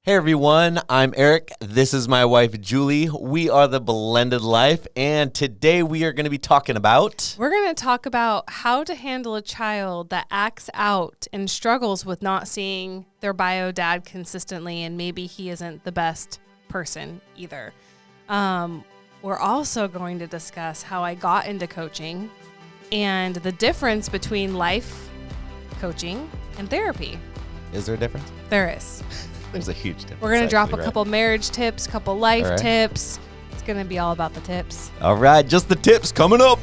Hey everyone, I'm Eric. This is my wife Julie. We are the Blended Life, and today we are going to be talking about... We're going to talk about how to handle a child that acts out and struggles with not seeing their bio dad consistently, and maybe he isn't the best person either. We're also going to discuss how I got into coaching and the difference between life coaching and therapy. Is there a difference? There is. There's a huge difference. We're going to drop a couple marriage tips, couple life tips. It's going to be all about the tips. All right, just the tips coming up.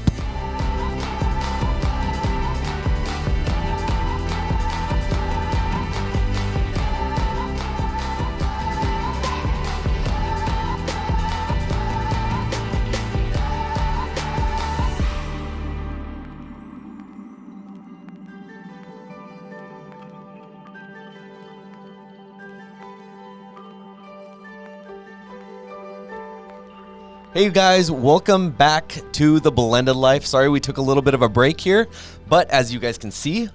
Hey you guys, welcome back to the Blended Life. Sorry we took a little bit of a break here, but as you guys can see,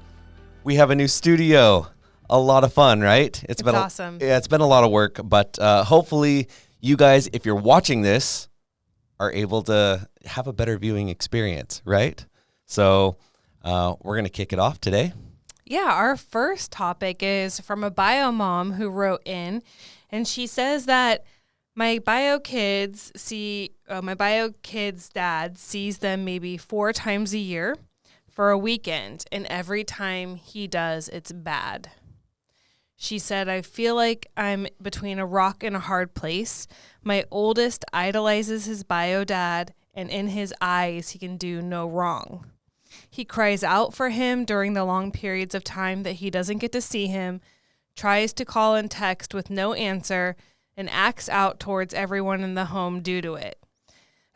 we have a new studio. A lot of fun, right? It's been awesome. It's been a lot of work, but hopefully you guys, if you're watching this, are able to have a better viewing experience, right? So we're going to kick it off today. Yeah, our first topic is from a bio mom who wrote in, and she says that my bio kid's dad sees them maybe 4 times a year for a weekend, and every time he does, it's bad. She said, I feel like I'm between a rock and a hard place. My oldest idolizes his bio dad, and in his eyes, he can do no wrong. He cries out for him during the long periods of time that he doesn't get to see him, tries to call and text with no answer, and acts out towards everyone in the home due to it.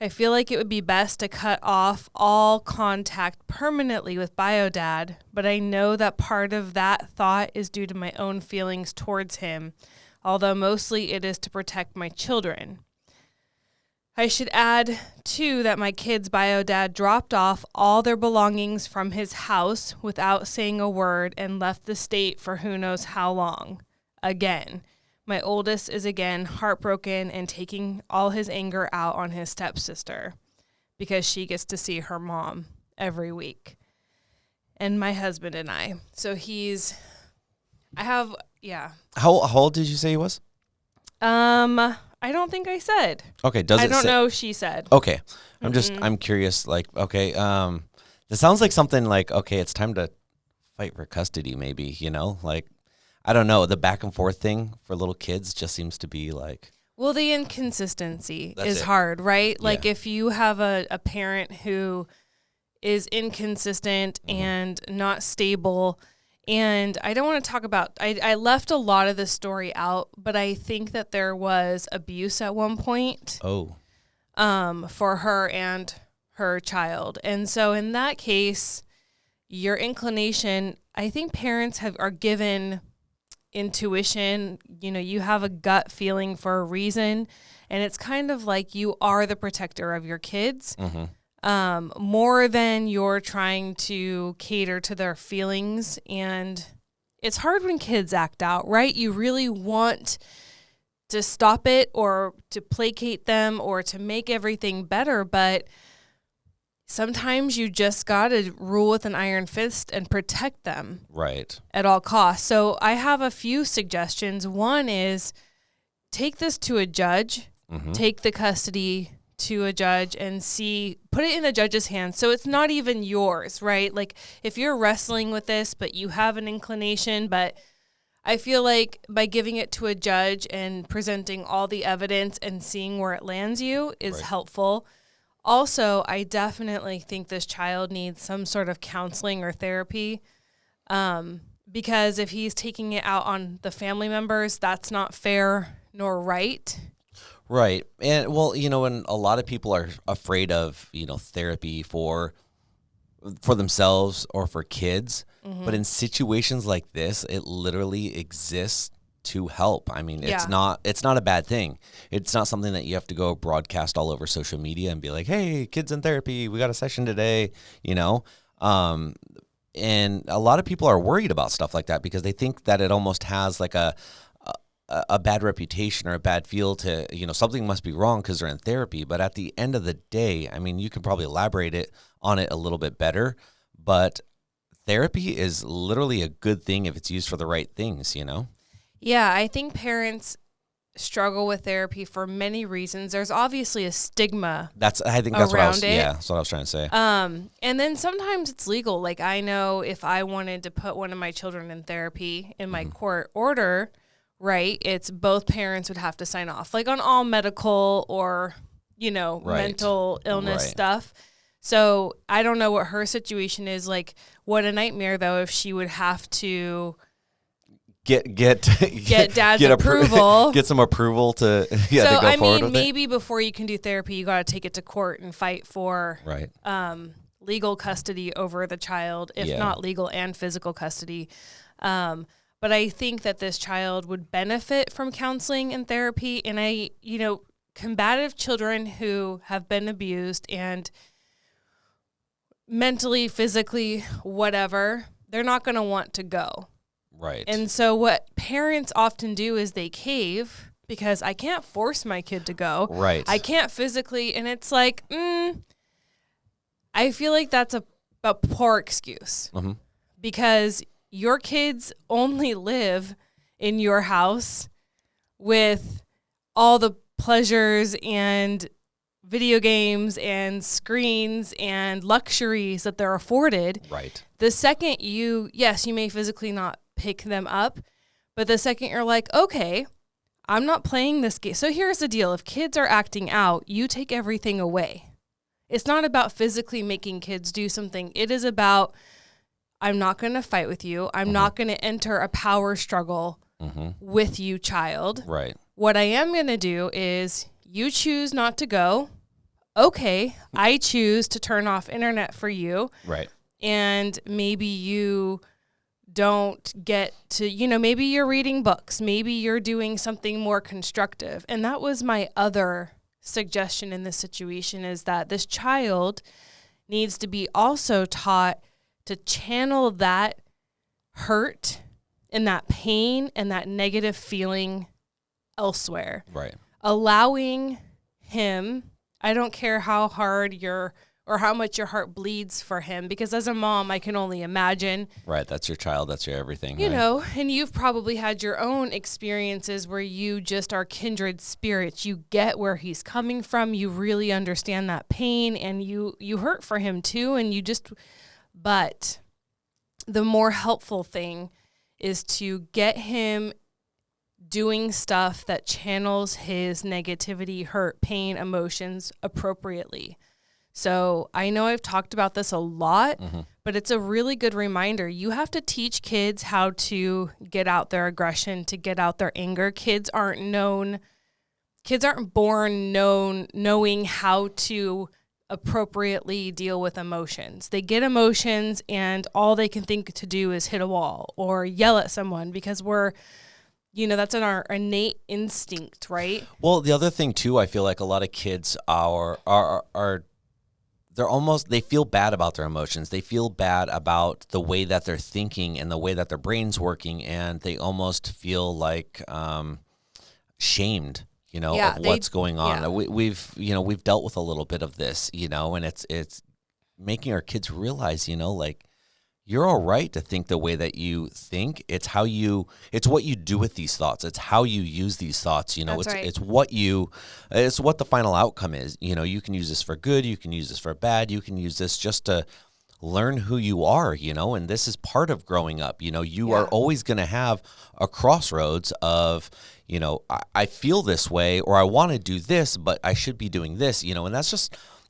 I feel like it would be best to cut off all contact permanently with bio dad, but I know that part of that thought is due to my own feelings towards him, although mostly it is to protect my children. I should add, too, that my kids' bio dad dropped off all their belongings from his house without saying a word and left the state for who knows how long. Again. My oldest is again heartbroken and taking all his anger out on his stepsister because she gets to see her mom every week. And my husband and I. So How old did you say he was? I don't think I said. Okay, I don't know, she said. Okay. I'm curious, like, okay, this sounds like something like, okay, it's time to fight for custody maybe, like, I don't know. The back and forth thing for little kids just seems to be like... Well, the inconsistency is hard, right? Yeah. Like if you have a parent who is inconsistent and not stable, and I don't want to talk about... I left a lot of the story out, but I think that there was abuse at one point. Oh. For her and her child. And so in that case, your inclination... I think parents are given... intuition, you have a gut feeling for a reason, and it's kind of like you are the protector of your kids, more than you're trying to cater to their feelings. And it's hard when kids act out, right? You really want to stop it or to placate them or to make everything better, but sometimes you just got to rule with an iron fist and protect them. Right. At all costs. So I have a few suggestions. One is take this to a judge, take the custody to a judge and put it in a judge's hands. So it's not even yours, right? Like if you're wrestling with this, but you have an inclination, but I feel like by giving it to a judge and presenting all the evidence and seeing where it lands you is helpful. Also, I definitely think this child needs some sort of counseling or therapy, because if he's taking it out on the family members, that's not fair nor right. Right. And well, when a lot of people are afraid of, therapy for themselves or for kids, but in situations like this, it literally exists to help. I mean, it's not a bad thing. It's not something that you have to go broadcast all over social media and be like, hey, kids in therapy, we got a session today, and a lot of people are worried about stuff like that because they think that it almost has like a a bad reputation or a bad feel to, something must be wrong because they're in therapy. But at the end of the day, I mean, you can probably elaborate on it a little bit better, but therapy is literally a good thing if it's used for the right things, Yeah, I think parents struggle with therapy for many reasons. There's obviously a stigma. I think that's what I was. Around it. Yeah, that's what I was trying to say. And then sometimes it's legal. Like I know if I wanted to put one of my children in therapy in my court order, right? It's both parents would have to sign off, like on all medical or mental illness stuff. So I don't know what her situation is like. What a nightmare though if she would have to get dad's approval. Get some approval to to go forward with it. Maybe before you can do therapy, you got to take it to court and fight for legal custody over the child, if not legal and physical custody. But I think that this child would benefit from counseling and therapy. And combative children who have been abused and mentally, physically, whatever, they're not going to want to go. Right. And so what parents often do is they cave because I can't force my kid to go. Right. I can't physically. And it's like, I feel like that's a poor excuse because your kids only live in your house with all the pleasures and video games and screens and luxuries that they're afforded. Right. The second you may physically not pick them up, but the second you're like, okay, I'm not playing this game. So here's the deal. If kids are acting out, you take everything away. It's not about physically making kids do something. It is about, I'm not going to fight with you. I'm not going to enter a power struggle with you, child. Right. What I am going to do is you choose not to go. Okay, I choose to turn off internet for you. Right. And maybe you don't get to, maybe you're reading books. Maybe you're doing something more constructive. And that was my other suggestion in this situation, is that this child needs to be also taught to channel that hurt and that pain and that negative feeling elsewhere. Right. Allowing him, I don't care how hard or how much your heart bleeds for him, because as a mom, I can only imagine. Right, that's your child, that's your everything. And you've probably had your own experiences where you just are kindred spirits. You get where he's coming from. You really understand that pain, and you hurt for him too. But the more helpful thing is to get him doing stuff that channels his negativity, hurt, pain, emotions appropriately. So I know I've talked about this a lot, but it's a really good reminder. You have to teach kids how to get out their aggression, to get out their anger. Kids aren't born knowing how to appropriately deal with emotions. They get emotions and all they can think to do is hit a wall or yell at someone because that's in our innate instinct, right? Well, the other thing too, I feel like a lot of kids are they feel bad about their emotions. They feel bad about the way that they're thinking and the way that their brain's working, and they almost feel like shamed, of what's going on. Yeah. We've dealt with a little bit of this, and it's making our kids realize, like, you're all right to think the way that you think. It's it's what you do with these thoughts. It's how you use these thoughts. That's right. It's what the final outcome is. You can use this for good. You can use this for bad. You can use this just to learn who you are, and this is part of growing up. You are always going to have a crossroads of, I feel this way, or I want to do this, but I should be doing this, and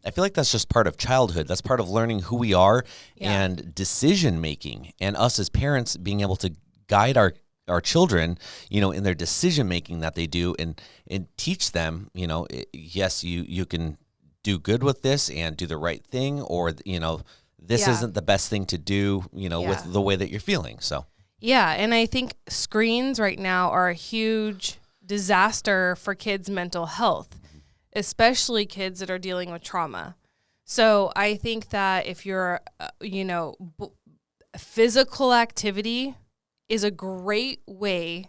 I feel like that's just part of childhood. That's part of learning who we are and decision making, and us as parents being able to guide our children, in their decision making that they do, and teach them, yes, you can do good with this and do the right thing, or this isn't the best thing to do, with the way that you're feeling. So and I think screens right now are a huge disaster for kids' mental health, especially kids that are dealing with trauma. So I think that if you're, physical activity is a great way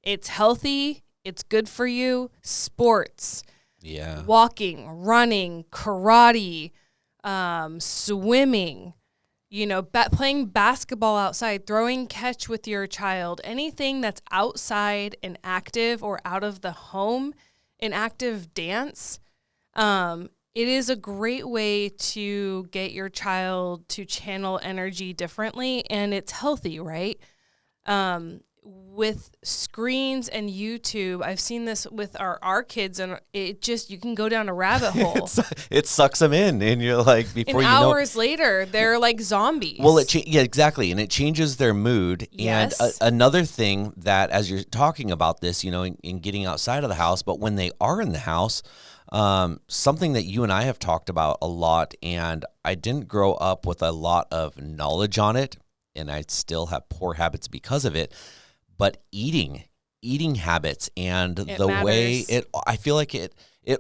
It's healthy. It's good for you. Sports, Yeah. walking, running, karate, swimming, playing basketball outside, throwing catch with your child, anything that's outside and active or out of the home, an active dance. It is a great way to get your child to channel energy differently, and it's healthy, right? With screens and YouTube, I've seen this with our kids, and you can go down a rabbit hole. It sucks them in, and you're like, before and you know, hours later, they're like zombies. Well, yeah, exactly, and it changes their mood. Yes. And another thing that, as you're talking about this, in getting outside of the house, but when they are in the house, something that you and I have talked about a lot, and I didn't grow up with a lot of knowledge on it, and I still have poor habits because of it. But eating habits and the matters. way I feel like it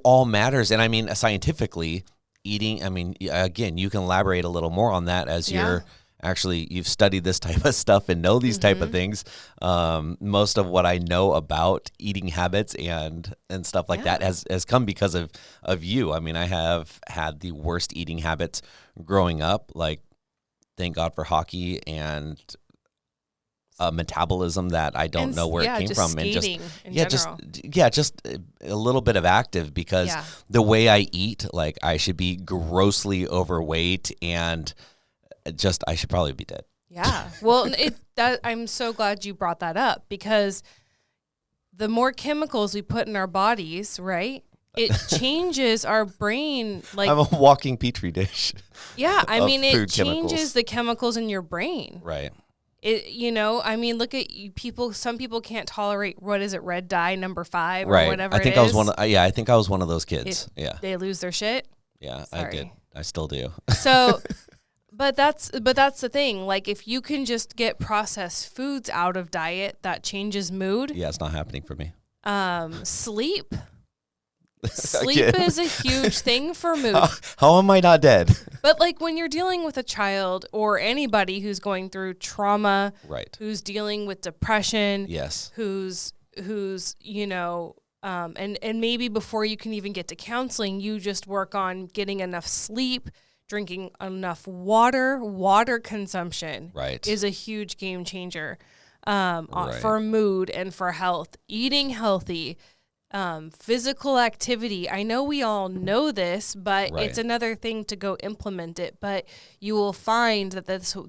all matters. And I mean, scientifically, eating, I mean, again, you can elaborate a little more on that as you've studied this type of stuff and know these type of things. Most of what I know about eating habits and stuff like that has come because of you. I mean, I have had the worst eating habits growing up, like, thank God for hockey and metabolism that I don't know where it came from, and just a little bit of active, because the way I eat, like, I should be grossly overweight, and I should probably be dead. Yeah. Well, I'm so glad you brought that up, because the more chemicals we put in our bodies, right? It changes our brain. Like, I'm a walking petri dish. Yeah, I mean, it changes chemicals. the chemicals in your brain. Right. I mean, look at you people. Some people can't tolerate, red dye number 5 right. or whatever. I think I was one of those kids. They lose their shit. Yeah, Sorry. I did. I still do. So, but that's the thing. Like, if you can just get processed foods out of diet, that changes mood. Yeah, it's not happening for me. Sleep. Sleep is a huge thing for mood. How am I not dead? But, like, when you're dealing with a child or anybody who's going through trauma, right, who's dealing with depression, yes, who's and maybe before you can even get to counseling, you just work on getting enough sleep, drinking enough water. Water consumption is a huge game changer for mood and for health. Eating healthy. Physical activity. I know we all know this, but it's another thing to go implement it. But you will find that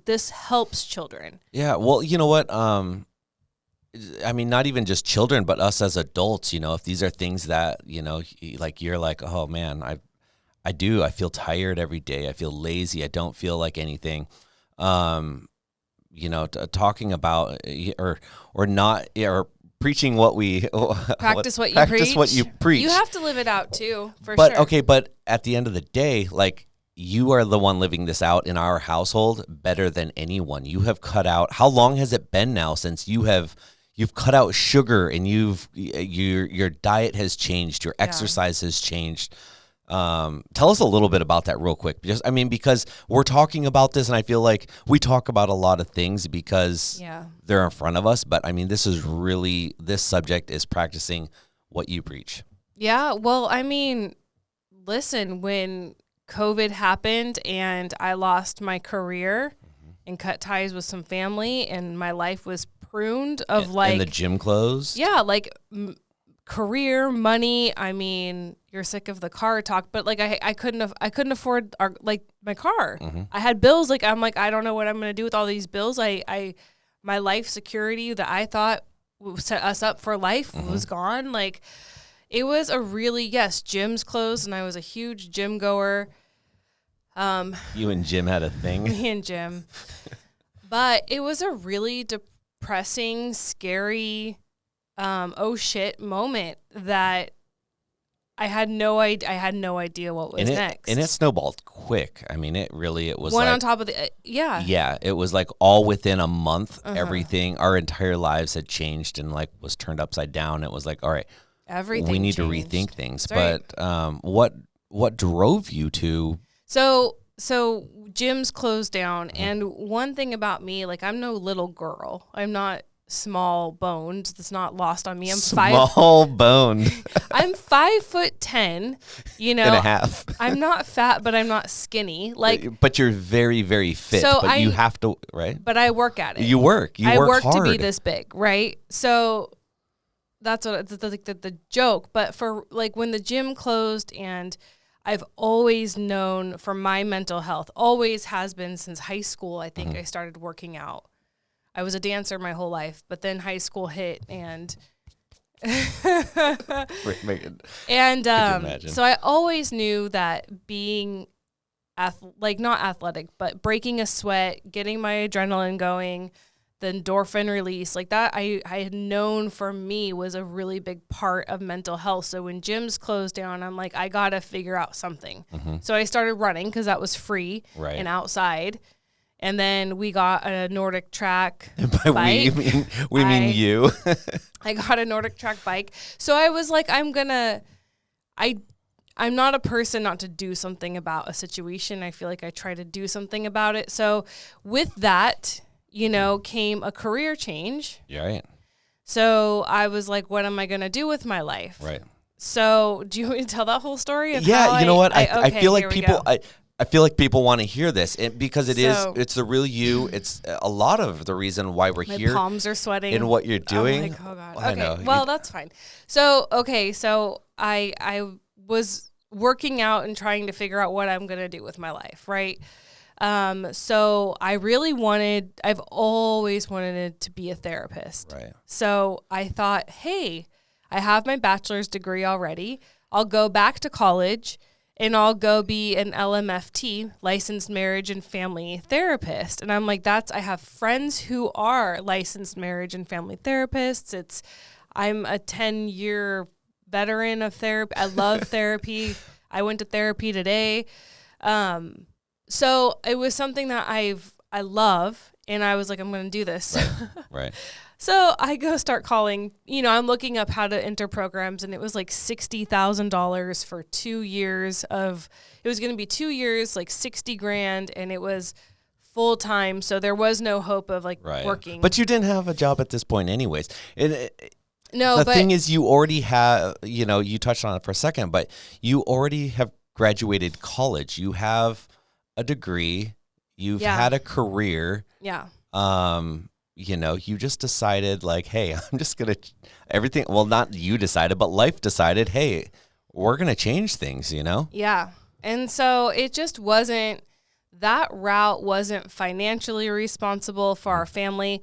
this helps children. Yeah. Well, you know what? I mean, not even just children, but us as adults. If these are things that like, you're like, oh man, I feel tired every day. I feel lazy. I don't feel like anything. Talking about or not or preaching what we practice what you preach. You have to live it out too, sure. Okay, but at the end of the day, like, you are the one living this out in our household better than anyone. You have cut out. How long has it been now since you've cut out sugar, and your diet has changed, your exercise has changed? Tell us a little bit about that real quick. Because we're talking about this, and I feel like we talk about a lot of things because they're in front of us. But I mean, this subject is practicing what you preach. Yeah. Well, I mean, listen, when COVID happened and I lost my career and cut ties with some family, and my life was pruned of and the gym closed. Yeah. Like, career, money. I mean, you're sick of the car talk, but like I couldn't afford my car. I had bills. Like, I'm like, I don't know what I'm going to do with all these bills. My life security that I thought would set us up for life was gone. Like, it was a really, gyms closed, and I was a huge gym goer. You and Jim had a thing. Me and Jim. But it was a really depressing, scary, oh shit moment that I had no idea what was next. And it snowballed quick. I mean, it was one like, on top of the Yeah, it was like all within a month. Everything, our entire lives had changed and like was turned upside down. It was like, all right, everything we need changed. to rethink things. That's but right. What drove you to? So gyms closed down, and one thing about me, like, I'm no little girl. I'm not small boned. That's not lost on me. I'm small boned. I'm 5'10", you know. And a half. I'm not fat, but I'm not skinny. Like, but you're very, very fit. So but you have to, right? But I work at it. You work. You I work hard to be this big, right? So that's what the joke. But for like when the gym closed, and I've always known for my mental health, always has been since high school. I think I started working out. I was a dancer my whole life, but then high school hit, and so I always knew that being not athletic, but breaking a sweat, getting my adrenaline going, the endorphin release, like that, I had known for me was a really big part of mental health. So when gyms closed down, I'm like, I got to figure out something. So I started running because that was free and outside. And then we got a Nordic track bike. We mean you. I got a Nordic track bike. So I was like, I'm not a person not to do something about a situation. I feel like I try to do something about it. So with that, came a career change. Yeah, right. So I was like, what am I going to do with my life? Right. So do you want me to tell that whole story? Yeah, you know what? I feel like people... I feel like people want to hear this because it's the real you. It's a lot of the reason why we're here. My palms are sweating. And what you're doing. I'm like, oh God. Okay, well, that's fine. So I was working out and trying to figure out what I'm going to do with my life, right? So I've always wanted to be a therapist. Right. So I thought, hey, I have my bachelor's degree already. I'll go back to college and I'll go be an LMFT, licensed marriage and family therapist. And I'm like, I have friends who are licensed marriage and family therapists. I'm a 10-year veteran of therapy. I love therapy. I went to therapy today. So it was something that I love, and I was like, I'm going to do this. Right. So I go start calling, I'm looking up how to enter programs, and it was like $60,000 for 2 years it was going to be 2 years, like $60,000, and it was full time. So there was no hope of working. But you didn't have a job at this point anyways. The thing is, you already have, you touched on it for a second, but you already have graduated college. You have a degree. You've had a career. Yeah. You just decided hey, I'm just going to everything. Well, not you decided, but life decided, hey, we're going to change things, Yeah. And so it just that route wasn't financially responsible for our family.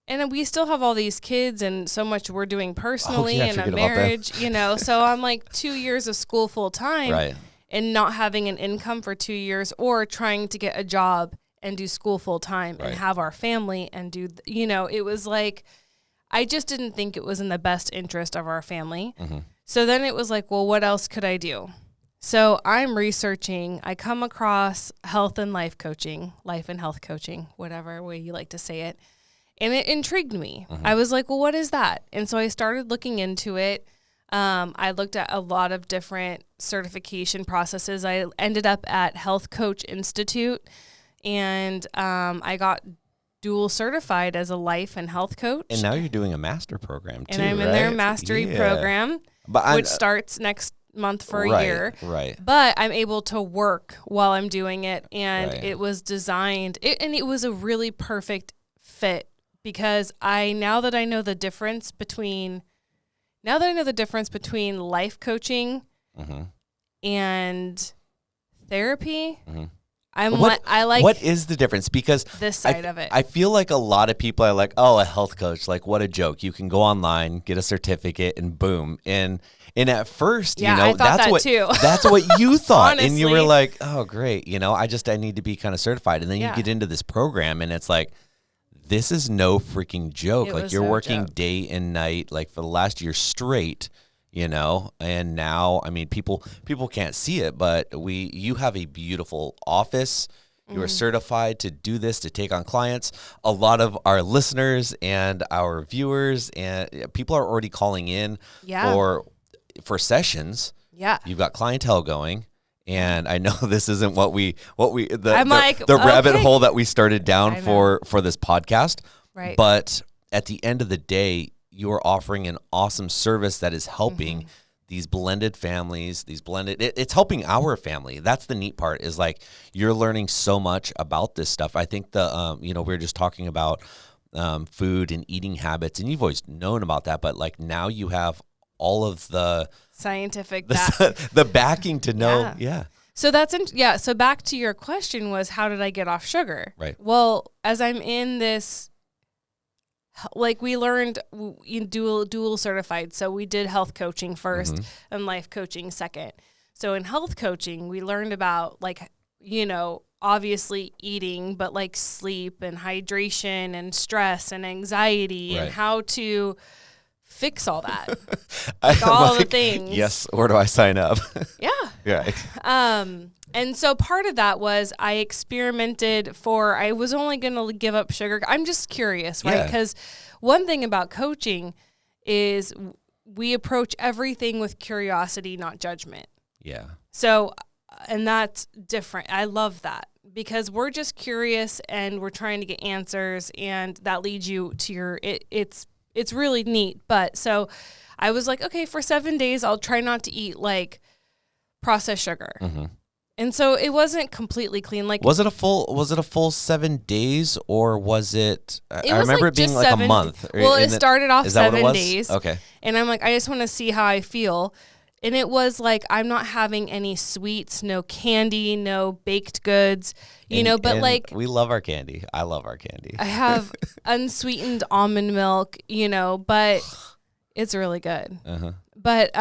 And we still have all these kids and so much we're doing personally and a marriage, so I'm like 2 years of school full time. Right. And not having an income for 2 years, or trying to get a job and do school full time and have our family and do, it was like, I just didn't think it was in the best interest of our family. So then it was like, well, what else could I do? So I'm researching, I come across health and life coaching, life and health coaching, whatever way you like to say it. And it intrigued me. I was like, well, what is that? And so I started looking into it. I looked at a lot of different certification processes. I ended up at Health Coach Institute, and I got dual certified as a life and health coach. And now you're doing a master program too, and I'm in their mastery program, which starts next month for a year. Right. But I'm able to work while I'm doing it, and it was designed, and it was a really perfect fit, because now that I know the difference between life coaching and therapy, what is the difference? Because this side of it. I feel like a lot of people are like, oh, a health coach, what a joke. You can go online, get a certificate, and boom. And at first, I thought that too. That's what you thought. Honestly. And you were like, oh, great. I need to be kind of certified. And then you get into this program, and it's like, this is no freaking joke. You're working day and night, for the last year straight, and now, people can't see it, but you have a beautiful office. You are certified to do this, to take on clients. A lot of our listeners and our viewers and people are already calling in for sessions. Yeah. You've got clientele going. And I know this isn't the rabbit hole that we started down for this podcast. Right. But at the end of the day, you're offering an awesome service that is helping these blended families, it's helping our family. That's the neat part, is like you're learning so much about this stuff. I think we were just talking about food and eating habits, and you've always known about that, but like now you have all of the scientific the backing to know. Yeah. So so back to your question was, how did I get off sugar? Right. Well, as I'm in this, like we learned dual certified. So we did health coaching first and life coaching second. So in health coaching, we learned about like, obviously eating, but like sleep and hydration and stress and anxiety and how to fix all that. All the things. Yes. Where do I sign up? Yeah. Right. And so part of that was I experimented I was only going to give up sugar. I'm just curious, right? Because one thing about coaching is we approach everything with curiosity, not judgment. Yeah. So, and that's different. I love that because we're just curious and we're trying to get answers, and that leads you to it's really neat. But so I was like, okay, for 7 days, I'll try not to eat like processed sugar. And so it wasn't completely clean. Like, was it a full 7 days, or was it? I remember like it being like a month. Well, it started off 7 days. Okay. And I'm like, I just want to see how I feel. And it was like, I'm not having any sweets, no candy, no baked goods, but like. We love our candy. I love our candy. I have unsweetened almond milk, but it's really good. But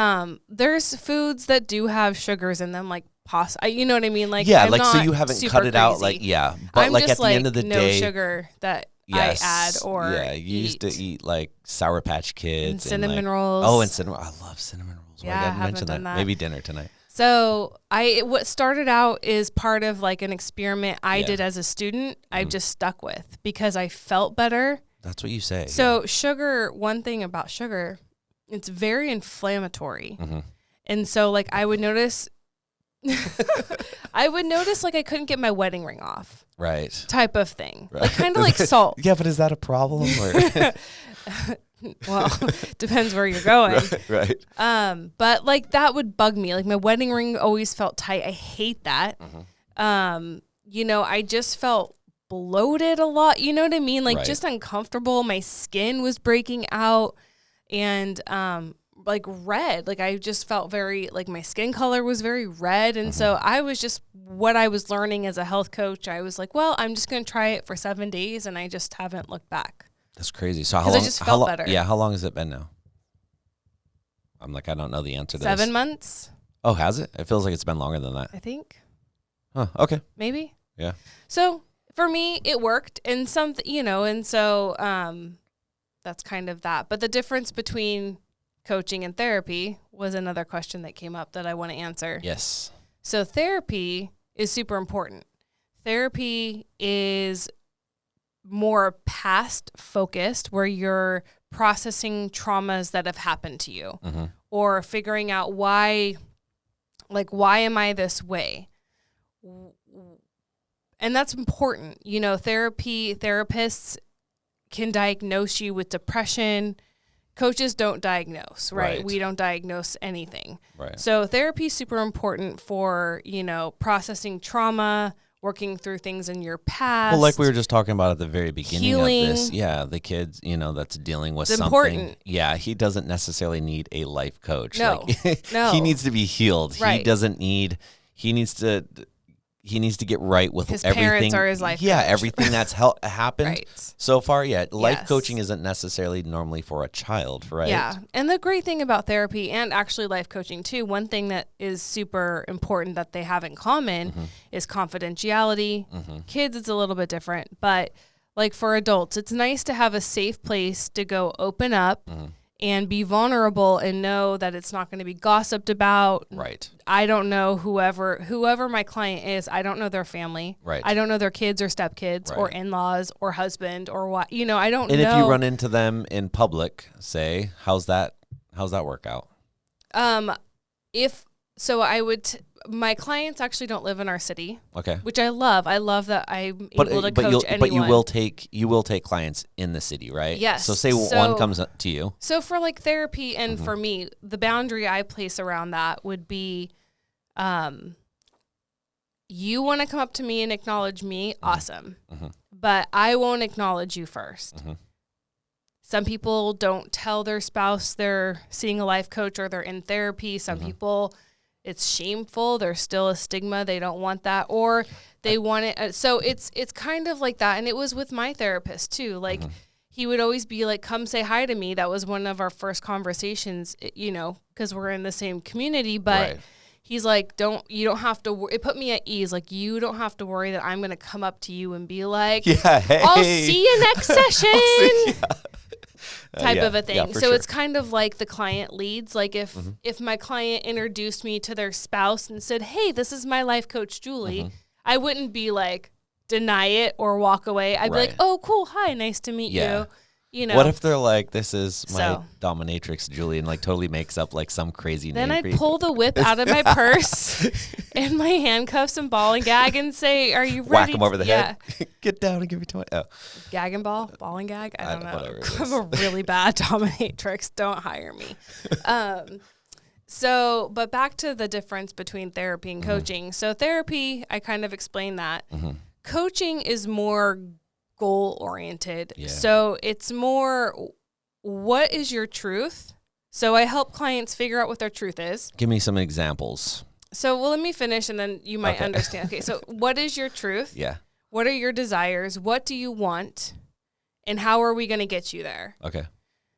there's foods that do have sugars in them, like pasta. You know what I mean? Like, yeah, I'm like not so you haven't cut it out, like but I'm like just at the end of the no day, sugar that I add or you used to eat like Sour Patch Kids and cinnamon rolls. Oh, and cinnamon. I love cinnamon rolls. Yeah, I haven't done that. Maybe dinner tonight. So what started out is part of like an experiment I did as a student. I've just stuck with because I felt better. That's what you say. So sugar. One thing about sugar, it's very inflammatory, and so like I would notice. Like I couldn't get my wedding ring off. Right. Type of thing. Right. Like kind of like salt. Yeah, but is that a problem? Or? Well, depends where you're going. Right. But like that would bug me. Like my wedding ring always felt tight. I hate that. I just felt bloated a lot. You know what I mean? Like just uncomfortable. My skin was breaking out and like red. Like I just felt very, like my skin color was very red. And so I was just, what I was learning as a health coach, I was like, well, I'm just going to try it for 7 days. And I just haven't looked back. That's crazy. So how long? I just felt better. Yeah. How long has it been now? I'm like, I don't know the answer to 7 months. Oh, has it? It feels like it's been longer than that. I think. Huh. Okay. Maybe. Yeah. So for me, it worked and something, and so that's kind of that. But the difference between coaching and therapy was another question that came up that I want to answer. Yes. So therapy is super important. Therapy is more past focused, where you're processing traumas that have happened to you or figuring out why am I this way? And that's important. Therapists can diagnose you with depression. Coaches don't diagnose, right? We don't diagnose anything. Right. So therapy is super important for, processing trauma, working through things in your past. Well, like we were just talking about at the very beginning healing. Of this. Yeah, the kids, that's dealing with something. Important. Yeah, he doesn't necessarily need a life coach. No, no. He needs to be healed. Right. He needs to get right with his everything. Parents are his life coach. Everything that's happened right. so far. Yeah, life coaching isn't necessarily normally for a child, right? Yeah, and the great thing about therapy and actually life coaching too, one thing that is super important that they have in common is confidentiality. Kids, it's a little bit different, but like for adults, it's nice to have a safe place to go open up and be vulnerable and know that it's not going to be gossiped about. Right. I don't know whoever my client is. I don't know their family. Right. I don't know their kids or stepkids or in-laws or husband or what. I don't know. And if you run into them in public, say, how's that work out? If So my clients actually don't live in our city, Okay. which I love. I love that I'm able to coach anyone. But you will take clients in the city, right? Yes. So say one comes up to you. So for like therapy and for me, the boundary I place around that would be, you want to come up to me and acknowledge me, awesome. But I won't acknowledge you first. Some people don't tell their spouse they're seeing a life coach or they're in therapy. Some people, it's shameful. There's still a stigma. They don't want that, or they want it. So it's kind of like that. And it was with my therapist too. Like he would always be like, come say hi to me. That was one of our first conversations, you know, because we're in the same community. But he's like, you don't have to, it put me at ease. Like, you don't have to worry that I'm going to come up to you and be like, hey. I'll see you next session. Type of a thing. Yeah, so it's kind of like the client leads. Like if my client introduced me to their spouse and said, hey, this is my life coach, Julie, I wouldn't be like, deny it or walk away. I'd be like, oh, cool. Hi, nice to meet you. You know, what if they're like, this is my dominatrix, Julie, and like totally makes up like some crazy name? Then I'd pull the whip out of my purse and my handcuffs and ball and gag and say, are you ready? Whack him over the head. Get down and give me 20. Oh. Gag and ball and gag? I don't know. Whatever I'm a really bad dominatrix. Don't hire me. But back to the difference between therapy and coaching. So therapy, I kind of explained that. Coaching is more goal-oriented. So it's more, what is your truth? So I help clients figure out what their truth is. Give me some examples. So, well, let me finish and then you might understand. Okay, so what is your truth? Yeah. What are your desires? What do you want? And how are we going to get you there? Okay.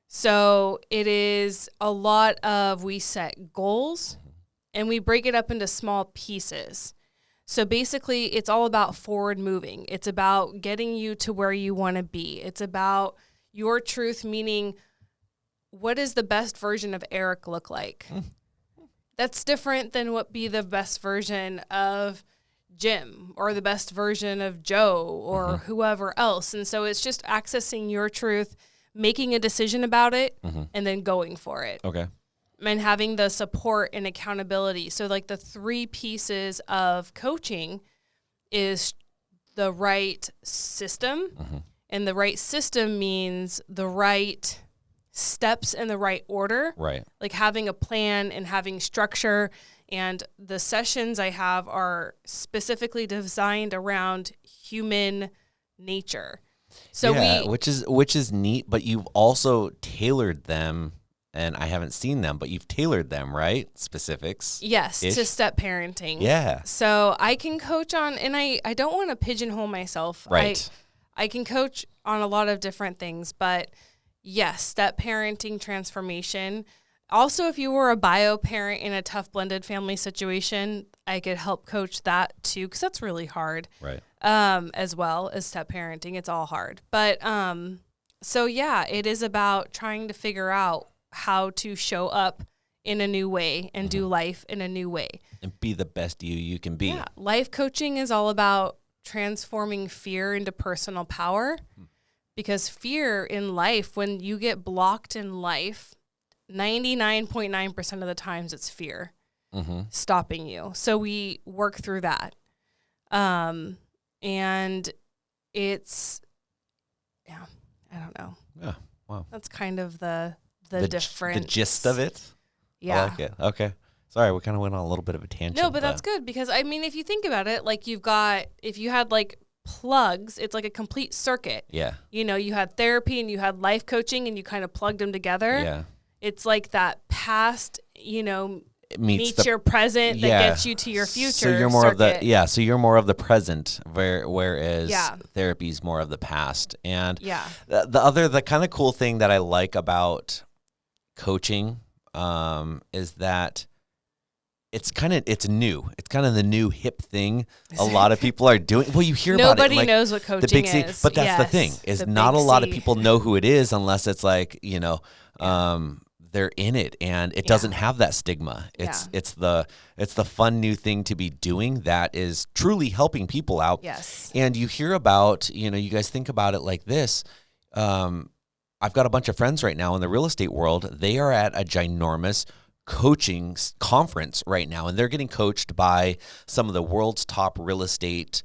So it is a lot of, we set goals and we break it up into small pieces. So basically, it's all about forward moving. It's about getting you to where you want to be. It's about your truth, meaning what does the best version of Eric look like? That's different than what be the best version of Jim or the best version of Joe or whoever else. And so it's just accessing your truth, making a decision about it, and then going for it. Okay. And having the support and accountability. So like the 3 pieces of coaching is the right system. And the right system means the right steps in the right order. Right. Like having a plan and having structure. And the sessions I have are specifically designed around human nature. So which is neat, but you've also tailored them. And I haven't seen them, but you've tailored them, right? Specifics. Yes, to step parenting. Yeah. So I can coach on, and I don't want to pigeonhole myself. Right. I can coach on a lot of different things, but yes, step parenting transformation. Also, if you were a bio parent in a tough blended family situation, I could help coach that too, because that's really hard. Right. As well as step parenting, it's all hard. But so yeah, it is about trying to figure out how to show up in a new way and do life in a new way. And be the best you can be. Yeah. Life coaching is all about transforming fear into personal power, because fear in life, when you get blocked in life, 99.9% of the times it's fear stopping you. So we work through that. And it's, I don't know. Yeah. Wow. That's kind of the difference. The gist of it? Yeah. I like it. Okay. Sorry, we kind of went on a little bit of a tangent. No, but that's good, because, I mean, if you think about it, like if you had like plugs, it's like a complete circuit. Yeah. You know, you had therapy and you had life coaching and you kind of plugged them together. Yeah. It's like that past, meets your present that gets you to your future. So you're more circuit. so you're more of the present, whereas therapy is more of the past. And the kind of cool thing that I like about coaching is that it's new. It's kind of the new hip thing a lot of people are doing. Well, you hear about it. Nobody knows what coaching is. But that's the thing, is not a lot of people know who it is unless it's like, they're in it, and it doesn't have that stigma. It's the fun new thing to be doing that is truly helping people out. Yes. And you hear about, you guys think about it like this. I've got a bunch of friends right now in the real estate world. They are at a ginormous coaching conference right now, and they're getting coached by some of the world's top real estate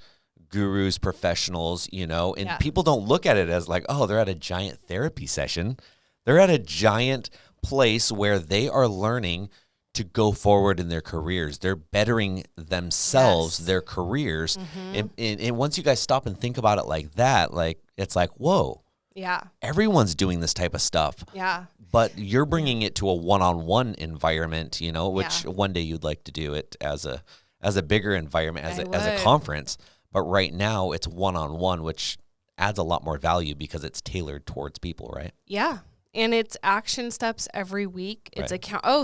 gurus, professionals, and people don't look at it as like, oh, they're at a giant therapy session. They're at a giant place where they are learning to go forward in their careers. They're bettering themselves, their careers. And once you guys stop and think about it like that, like, it's like, whoa, everyone's doing this type of stuff. But you're bringing it to a one-on-one environment, which one day you'd like to do it as a bigger environment, as a conference. But right now it's one-on-one, which adds a lot more value because it's tailored towards people, right? Yeah. And it's action steps every week. It's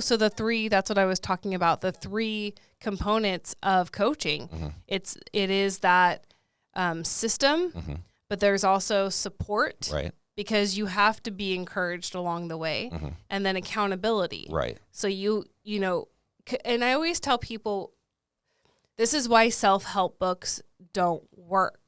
so the 3, that's what I was talking about, the 3 components of coaching. It is that system, but there's also support. Right. Because you have to be encouraged along the way, and then accountability. Right. So and I always tell people, this is why self-help books don't work,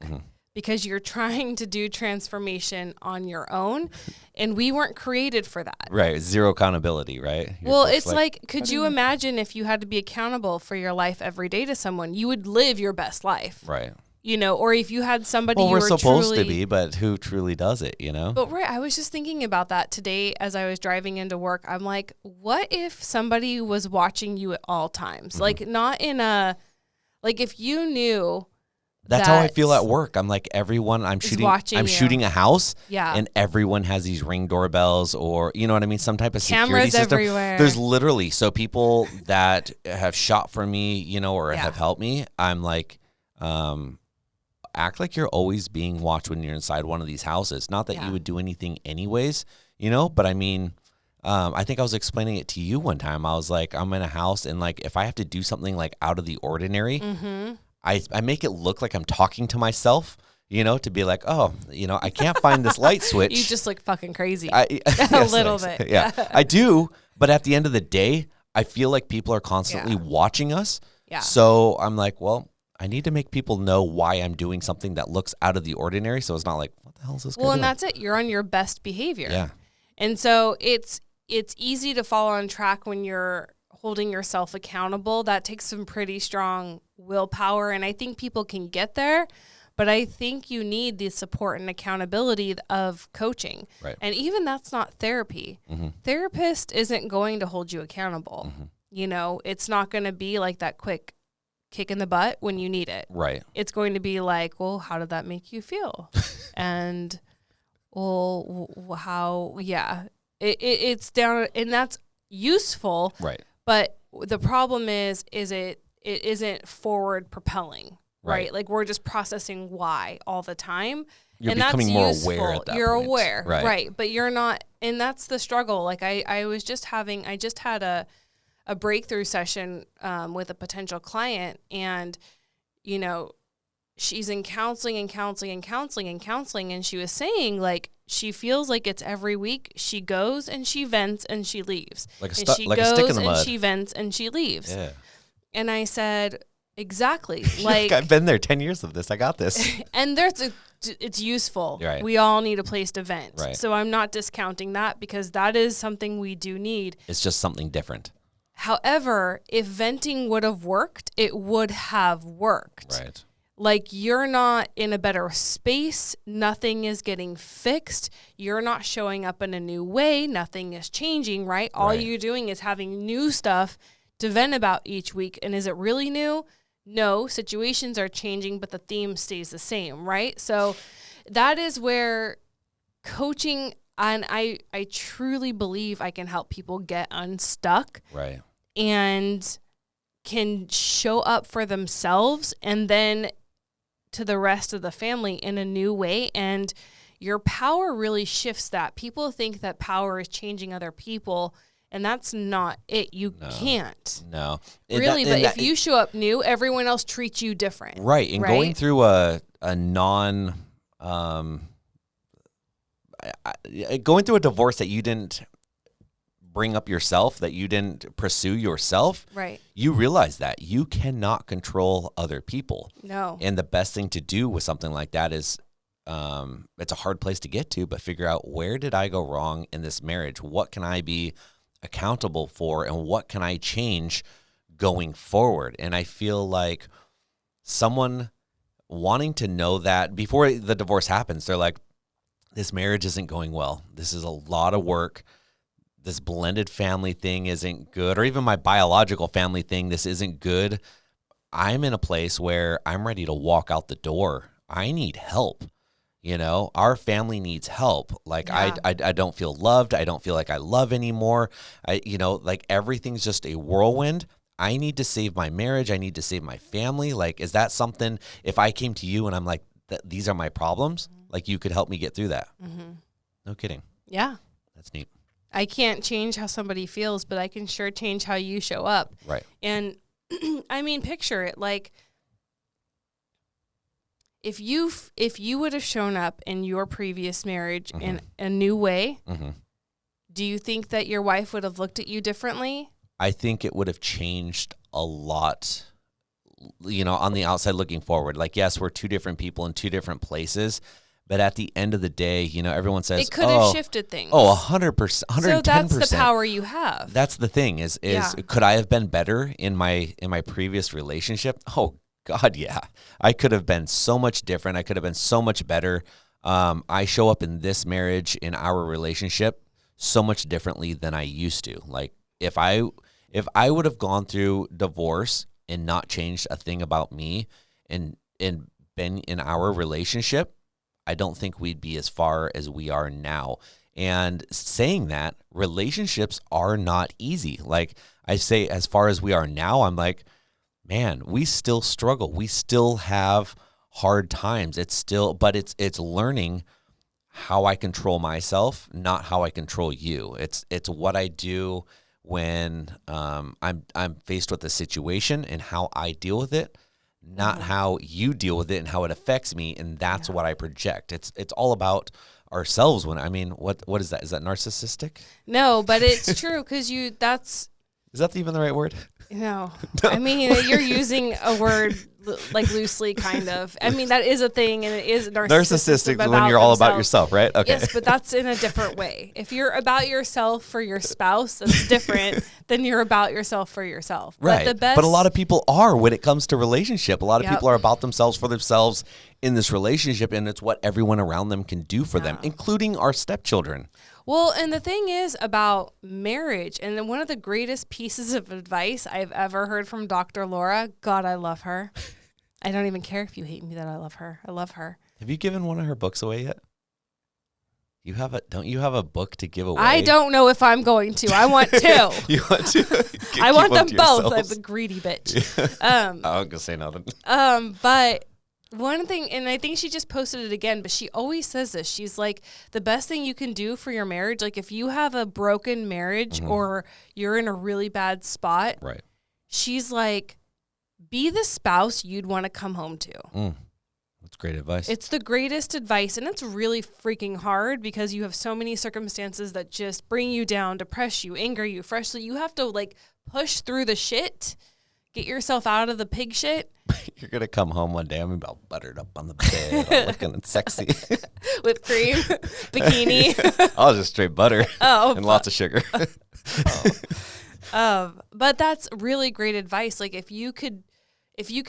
because you're trying to do transformation on your own, and we weren't created for that. Right. Zero accountability, right? It's like could you imagine if you had to be accountable for your life every day to someone? You would live your best life. Right. Or if you had somebody we're supposed to be, but who truly does it, But I was just thinking about that today as I was driving into work. I'm like, what if somebody was watching you at all times? Like, not in if you knew. That's how I feel at work. I'm like, everyone, I'm shooting a house, and everyone has these Ring doorbells, or, you know what I mean? Some type of security system. Everywhere. There's literally, so people that have shot for me, or have helped me, I'm like, act like you're always being watched when you're inside one of these houses. Not that you would do anything anyways, but I mean, I think I was explaining it to you one time. I was like, I'm in a house, and like, if I have to do something like out of the ordinary, I make it look like I'm talking to myself, to be like, oh, I can't find this light switch. You just look fucking crazy. Yes, a little bit. Yeah, I do. But at the end of the day, I feel like people are constantly watching us. Yeah. So I'm like, well, I need to make people know why I'm doing something that looks out of the ordinary. So it's not like, what the hell is this guy doing? And that's it. You're on your best behavior. Yeah. And so it's easy to fall on track when you're holding yourself accountable. That takes some pretty strong willpower. And I think people can get there, but I think you need the support and accountability of coaching. Right. And even that's not therapy. Therapist isn't going to hold you accountable. It's not going to be like that quick kick in the butt when you need it. Right. It's going to be like, well, how did that make you feel? And, well, how, it's down, and that's useful. Right. But the problem is it isn't forward propelling, right? Like, we're just processing why all the time. You're becoming more aware at that point. You're aware, right? But you're not, and that's the struggle. Like, I just had a breakthrough session with a potential client, and she's in counseling, and she was saying, like, she feels like it's every week. She goes and she vents and she leaves. Like a stick in the mud. And she vents and she leaves. Yeah. And I said, exactly. Like, I've been there 10 years of this. I got this. And it's useful. Right. We all need a place to vent. Right. So I'm not discounting that, because that is something we do need. It's just something different. However, if venting would have worked, it would have worked. Right. Like, you're not in a better space. Nothing is getting fixed. You're not showing up in a new way. Nothing is changing, right? All you're doing is having new stuff to vent about each week. And is it really new? No, situations are changing, but the theme stays the same, right? So that is where coaching, and I truly believe I can help people get unstuck. Right. And can show up for themselves, and then to the rest of the family in a new way. And your power really shifts that. People think that power is changing other people, and that's not it. You can't. No. Really, but if you show up new, everyone else treats you different. Right. And going through a going through a divorce that you didn't bring up yourself, that you didn't pursue yourself, right? You realize that you cannot control other people. No. And the best thing to do with something like that is, it's a hard place to get to, but figure out, where did I go wrong in this marriage? What can I be accountable for, and what can I change going forward? And I feel like someone wanting to know that before the divorce happens, they're like, this marriage isn't going well. This is a lot of work. This blended family thing isn't good, or even my biological family thing, this isn't good. I'm in a place where I'm ready to walk out the door. I need help. Our family needs help. Like, I don't feel loved. I don't feel like I love anymore. Like everything's just a whirlwind. I need to save my marriage. I need to save my family. Like, is that something, if I came to you and I'm like, these are my problems, like you could help me get through that? Mm-hmm. No kidding. Yeah. That's neat. I can't change how somebody feels, but I can sure change how you show up. Right. And I mean, picture it like if you would have shown up in your previous marriage in a new way, do you think that your wife would have looked at you differently? I think it would have changed a lot, on the outside looking forward. Like, yes, we're two different people in two different places. But at the end of the day, everyone says, it could have shifted things. 100%, 110%. So that's the power you have. That's the thing is could I have been better in my previous relationship? Oh God, yeah. I could have been so much different. I could have been so much better. I show up in this marriage, in our relationship, so much differently than I used to. Like, if I would have gone through divorce and not changed a thing about me and been in our relationship, I don't think we'd be as far as we are now. And saying that, relationships are not easy. Like I say, as far as we are now, I'm like, man, we still struggle. We still have hard times. It's learning how I control myself, not how I control you. It's what I do when I'm faced with a situation and how I deal with it, not how you deal with it and how it affects me, and that's what I project. It's all about ourselves. What is that? Is that narcissistic? No, but it's true because is that even the right word? No. I mean, you're using a word like loosely, kind of. I mean, that is a thing, and it is narcissistic when you're all about yourself, right? Okay. Yes, but that's in a different way. If you're about yourself for your spouse, that's different than you're about yourself for yourself. Right. But a lot of people are when it comes to relationship. A lot of people are about themselves for themselves in this relationship, and it's what everyone around them can do for them, including our stepchildren. Well, and the thing is about marriage, and then one of the greatest pieces of advice I've ever heard from Dr. Laura, God, I love her. I don't even care if you hate me that I love her. I love her. Have you given one of her books away yet? Don't you have a book to give away? I don't know if I'm going to. I want to. You want to? I want them both. I'm a greedy bitch. I'm going to say nothing. But one thing, and I think she just posted it again, but she always says this. She's like, the best thing you can do for your marriage, like if you have a broken marriage or you're in a really bad spot, right? She's like, be the spouse you'd want to come home to. That's great advice. It's the greatest advice, and it's really freaking hard because you have so many circumstances that just bring you down, depress you, anger you, freshly. You have to like push through the shit, get yourself out of the pig shit. You're going to come home one day, I'm about buttered up on the bed, all looking sexy. Whipped cream, bikini. I'll just straight butter and lots of sugar. But that's really great advice. Like if you could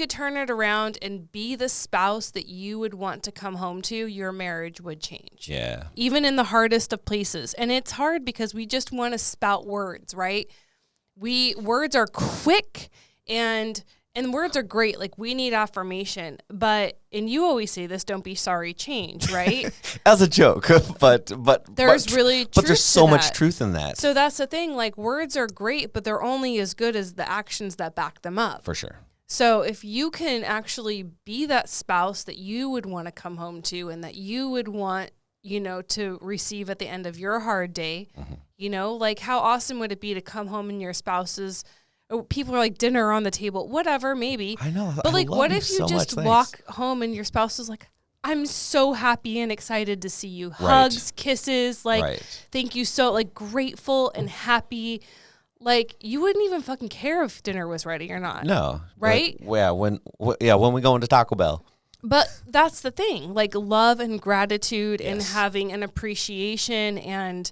turn it around and be the spouse that you would want to come home to, your marriage would change. Yeah. Even in the hardest of places. And it's hard because we just want to spout words, right? Words are quick and words are great. Like we need affirmation, and you always say this, don't be sorry, change, right? As a joke, but there's really truth there's so to much that. truth in that. So that's the thing, like words are great, but they're only as good as the actions that back them up. For sure. So if you can actually be that spouse that you would want to come home to and that you would want, to receive at the end of your hard day, like how awesome would it be to come home and your spouse's, people are like dinner on the table, whatever, maybe. I know. But like, what if you just walk home and your spouse is like, I'm so happy and excited to see you. Right. Hugs, kisses, like, thank you so, like grateful and happy. Like, you wouldn't even fucking care if dinner was ready or not. No. Right? When we go into Taco Bell. But that's the thing, like love and gratitude and having an appreciation and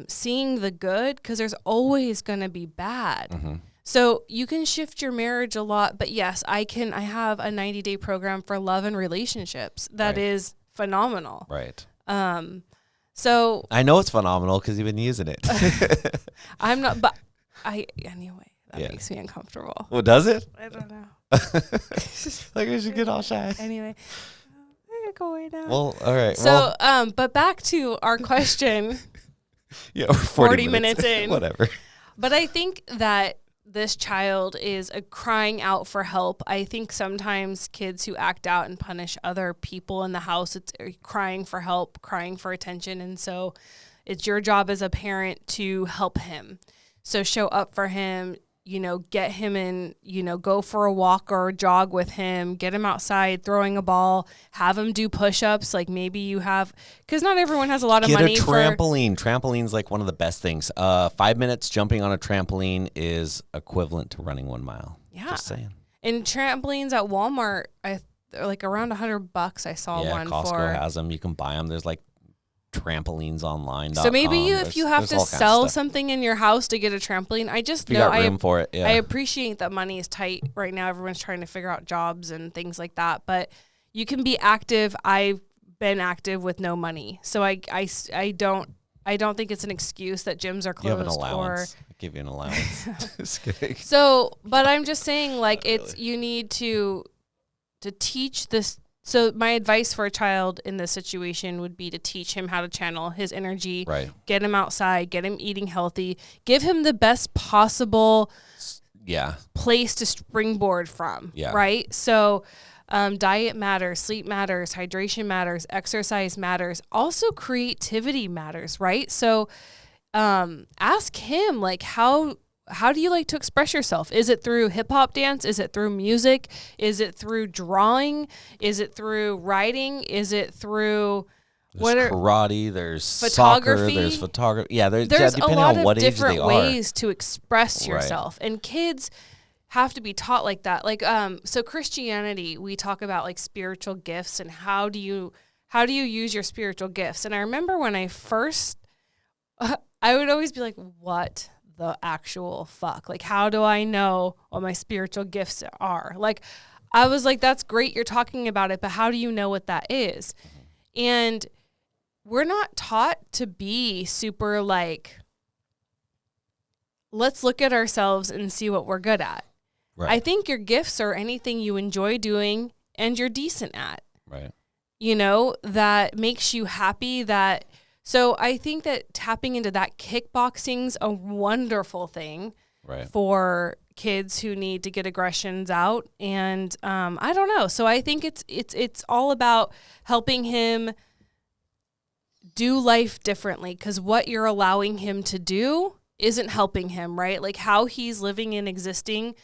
seeing the good, because there's always going to be bad. Mm-hmm. So you can shift your marriage a lot, but yes, I have a 90-day program for love and relationships that is phenomenal. Right. So I know it's phenomenal because you've been using it. I'm not, but anyway, that makes me uncomfortable. Well, does it? I don't know. Like I should get all shy. Anyway, I gotta go away now. Well, all right. So, but back to our question. Yeah, we're 40 minutes in. Whatever. But I think that this child is crying out for help. I think sometimes kids who act out and punish other people in the house, it's crying for help, crying for attention. And so it's your job as a parent to help him. So show up for him, get him in, go for a walk or a jog with him, get him outside throwing a ball, have him do push-ups. Like maybe you have, because not everyone has a lot of money. Get a trampoline. Trampoline's like one of the best things. 5 minutes jumping on a trampoline is equivalent to running 1 mile. Yeah. Just saying. And trampolines at Walmart, they're like around $100. I saw one Costco for. has them. You can buy them. There's like trampolines online. So maybe if you have to sell something in your house to get a trampoline, I just know room for it. Yeah. I appreciate that money is tight right now. Everyone's trying to figure out jobs and things like that, but you can be active. I've been active with no money, so I don't think it's an excuse that gyms are closed. You have an allowance. I'll give you an allowance. Just kidding. So, but I'm just saying, like, you need to teach this. So my advice for a child in this situation would be to teach him how to channel his energy, right. Get him outside, get him eating healthy, give him the best possible place to springboard from, right? So diet matters, sleep matters, hydration matters, exercise matters, also creativity matters, right? So ask him, like, how do you like to express yourself? Is it through hip hop dance? Is it through music? Is it through drawing? Is it through writing? Is it through karate? There's photography. Soccer, there's photography. Yeah, there's depending a lot on what of age different they ways are. to express yourself, and kids have to be taught like that. Like so Christianity, we talk about like spiritual gifts and how do you use your spiritual gifts. And I remember when I first, I would always be like, what the actual fuck? Like, how do I know what my spiritual gifts are? Like, I was like, that's great you're talking about it, but how do you know what that is? And we're not taught to be super like, let's look at ourselves and see what we're good at. Right. I think your gifts are anything you enjoy doing and you're decent at. Right. That makes you happy, so I think that tapping into that, kickboxing's a wonderful thing for kids who need to get aggressions out. And I don't know. So I think it's all about helping him do life differently, because what you're allowing him to do isn't helping him, right? Like how he's living and existing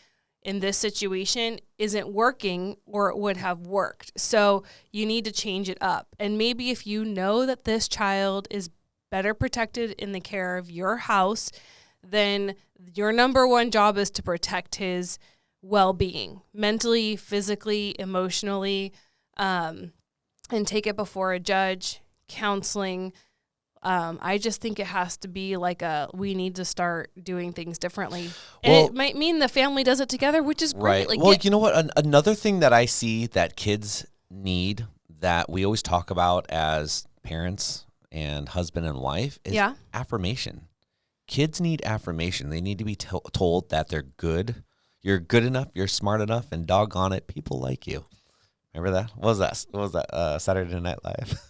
in this situation isn't working, or it would have worked. So you need to change it up. And maybe if you know that this child is better protected in the care of your house, then your number one job is to protect his well-being, mentally, physically, emotionally, and take it before a judge, counseling. I just think it has to be like we need to start doing things differently. And it might mean the family does it together, which is great. Right. Like, you know what? Another thing that I see that kids need, that we always talk about as parents and husband and wife, is affirmation. Kids need affirmation. They need to be told that they're good. You're good enough. You're smart enough. And doggone it, people like you. Remember that? What was that? Saturday Night Live?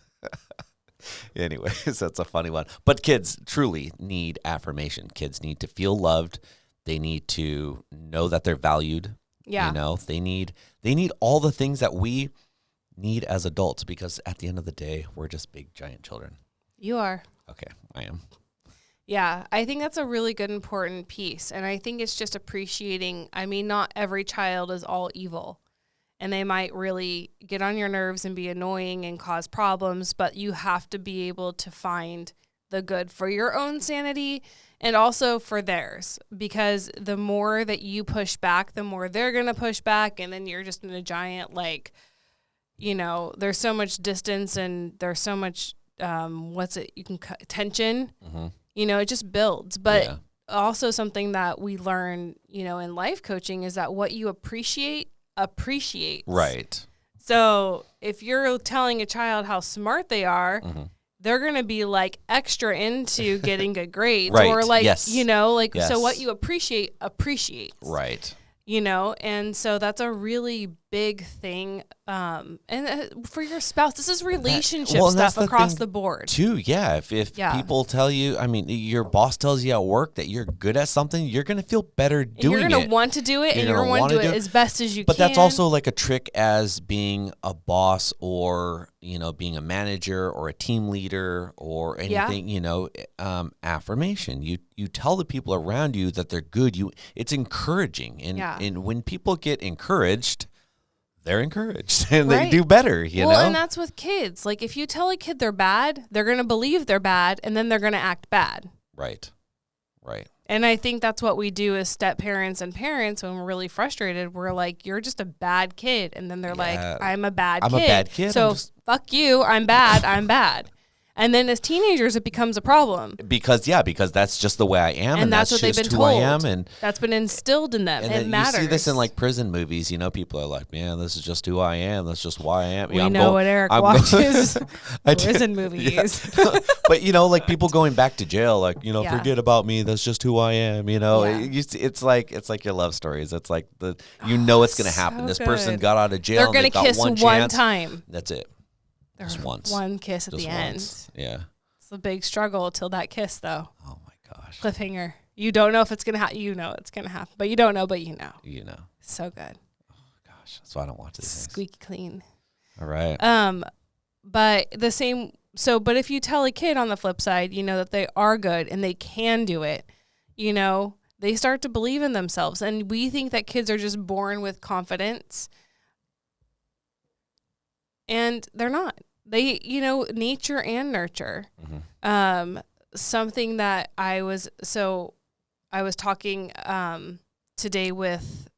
Anyways, that's a funny one. But kids truly need affirmation. Kids need to feel loved. They need to know that they're valued. Yeah. They need all the things that we need as adults, because at the end of the day, we're just big, giant children. You are. Okay, I am. Yeah, I think that's a really good, important piece. And I think it's just appreciating, not every child is all evil. And they might really get on your nerves and be annoying and cause problems, but you have to be able to find the good for your own sanity and also for theirs. Because the more that you push back, the more they're going to push back. And then you're just in a giant, there's so much distance and there's so much you can cut tension, Mm-hmm. it just builds. But Yeah. also something that we learn, in life coaching is that what you appreciates. Right. So if you're telling a child how smart they are, Mm-hmm. they're going to be like extra into getting good grades Right. or like, Yes. Yes. so what you appreciates. Right. And so that's a really big thing. And for your spouse, this is relationship stuff across the board. Too, yeah. If people tell you, I mean, your boss tells you at work that you're good at something, you're going to feel better doing it. You're going to want to do it, and you're going to want to do it as best as you can. But that's also like a trick as being a boss or, being a manager or a team leader or anything, affirmation. You tell the people around you that they're good. It's encouraging. And when people get encouraged, they're encouraged and they do better, Well, and that's with kids. Like if you tell a kid they're bad, they're going to believe they're bad and then they're going to act bad. Right. And I think that's what we do as step parents and parents when we're really frustrated. We're like, you're just a bad kid. And then they're like, I'm a bad kid. I'm a bad kid. So fuck you. I'm bad. I'm bad. And then as teenagers, it becomes a problem. Because that's just the way I am. And that's what just they've been who told. I am. And that's been instilled in them. And it matters. You see this in like prison movies. People are like, man, this is just who I am. That's just why I am. We know what Eric watches. Prison movies. Yeah. But, like people going back to jail, like, forget about me. That's just who I am. It's like your love stories. It's like it's going to happen. This person got out of jail. They're going to kiss one time. That's it. Just once. One kiss at just the once. end. Yeah. It's a big struggle till that kiss, though. Oh, my gosh. Cliffhanger. You don't know if it's going to happen. You know it's going to happen. But you don't know, but you know. You know. So good. Oh, gosh. That's why I don't watch these things. Squeaky clean. All right. But the same. So, but if you tell a kid on the flip side, that they are good and they can do it, they start to believe in themselves. And we think that kids are just born with confidence. And they're not. They, nature and nurture. Mm-hmm. Something that I was talking today with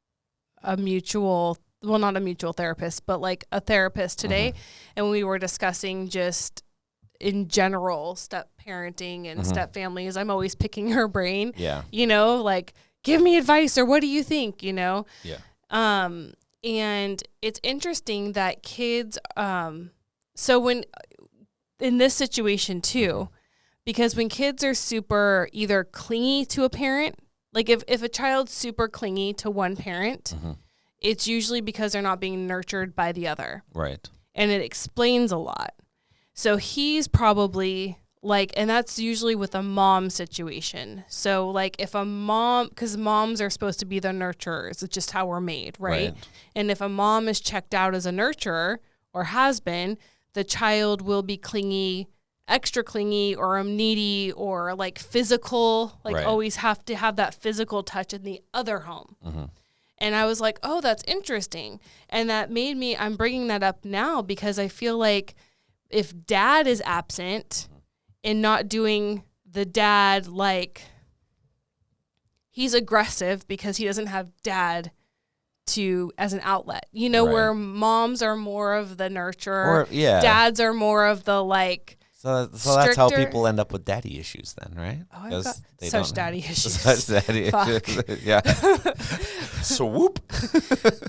not a mutual therapist, but like a therapist today. Mm-hmm. And we were discussing just in general step parenting and step families. I'm always picking her brain. Yeah. Like, give me advice or what do you think, Yeah. And it's interesting that kids, so when in this situation too, because when kids are super either clingy to a parent, like if a child's super clingy to one parent, it's usually because they're not being nurtured by the other. Right. And it explains a lot. So he's probably like, and that's usually with a mom situation. So like if a mom, because moms are supposed to be the nurturers, it's just how we're made, right? And if a mom is checked out as a nurturer or has been, the child will be clingy, extra clingy, or needy, or like physical, like always have to have that physical touch in the other home. Mm-hmm. And I was like, oh, that's interesting. And that made me, I'm bringing that up now because I feel like if dad is absent and not doing the dad, like he's aggressive because he doesn't have dad as an outlet, where moms are more of the nurturer, dads are more of the like. So that's how people end up with daddy issues, then, right? Oh, I've got such daddy issues. Such daddy issues. Yeah. Swoop.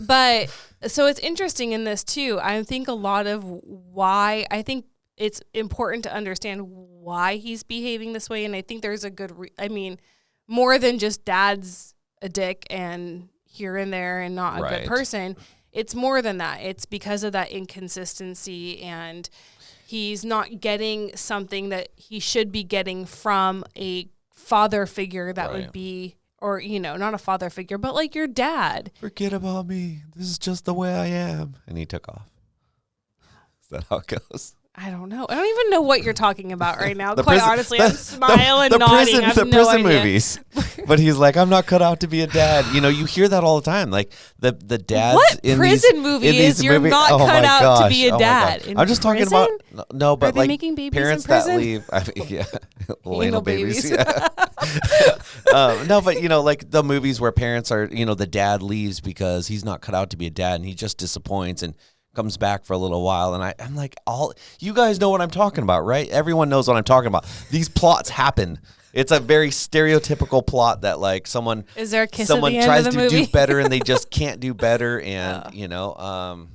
But so it's interesting in this too. I think a lot of why I think it's important to understand why he's behaving this way, and I think there's a good. More than just dad's a dick and here and there and not a good person. It's more than that. It's because of that inconsistency and he's not getting something that he should be getting from a father figure that would be, or, not a father figure, but like your dad. Forget about me. This is just the way I am. And he took off. Is that how it goes? I don't know. I don't even know what you're talking about right now. Quite honestly, I'm smiling, nodding. The prison movies. But he's like, I'm not cut out to be a dad. You hear that all the time. Like the dads. What in prison movie is you're not cut out to be a dad? I'm just talking about no, but like making babies parents in prison? that leave. Anal babies. Yeah. No, but like the movies where parents are, the dad leaves because he's not cut out to be a dad and he just disappoints and comes back for a little while, and I'm like, you guys know what I'm talking about, right? Everyone knows what I'm talking about. These plots happen. It's a very stereotypical plot that like someone is there a kiss someone at the end tries of the to movie? do better and they just can't do better, and you all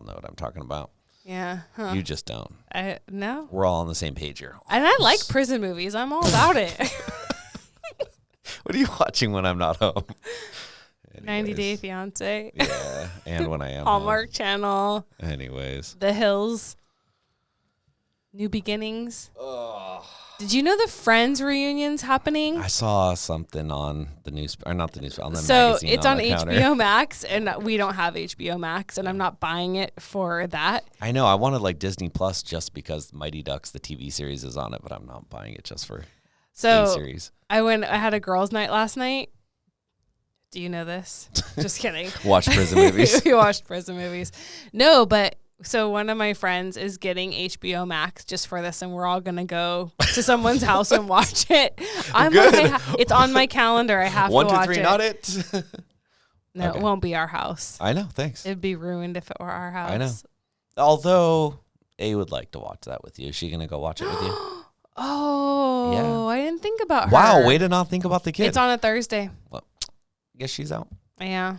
know what I'm talking about. Yeah. Huh. You just don't. No. We're all on the same page here. And I like prison movies. I'm all about it. What are you watching when I'm not home? 90 Day Fiance. Yeah, and when I am Hallmark home. Channel. Anyways. The Hills. New Beginnings. Oh. Did you know the Friends reunion's happening? I saw something on the news, or not the news, on the so magazine. it's on the HBO counter. Max, and we don't have HBO Max, and I'm not buying it for that. I know. I wanted like Disney Plus just because Mighty Ducks, the TV series, is on it, but I'm not buying it just for the series. I had a girls' night last night. Do you know this? Just kidding. Watch prison movies. We watched prison movies. No, but so one of my friends is getting HBO Max just for this, and we're all gonna go to someone's house and watch it. I'm Good. like, it's on my calendar. I have to watch 1, 2, 3, it. not it. No, Okay. It won't be our house. I know. Thanks. It'd be ruined if it were our house. I know. Although A would like to watch that with you. Is she gonna go watch it with you? Oh, Yeah. I didn't think about her. Wow, way to not think about the kid. It's on a Thursday. Well, I guess she's out. Yeah.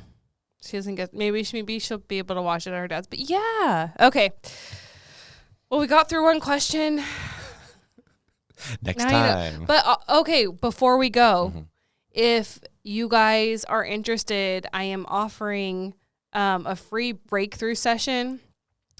She doesn't get, maybe she'll be able to watch it at her dad's. But yeah. Okay. Well, we got through one question. Next Now you know. time. But okay, before we go, if you guys are interested, I am offering a free breakthrough session.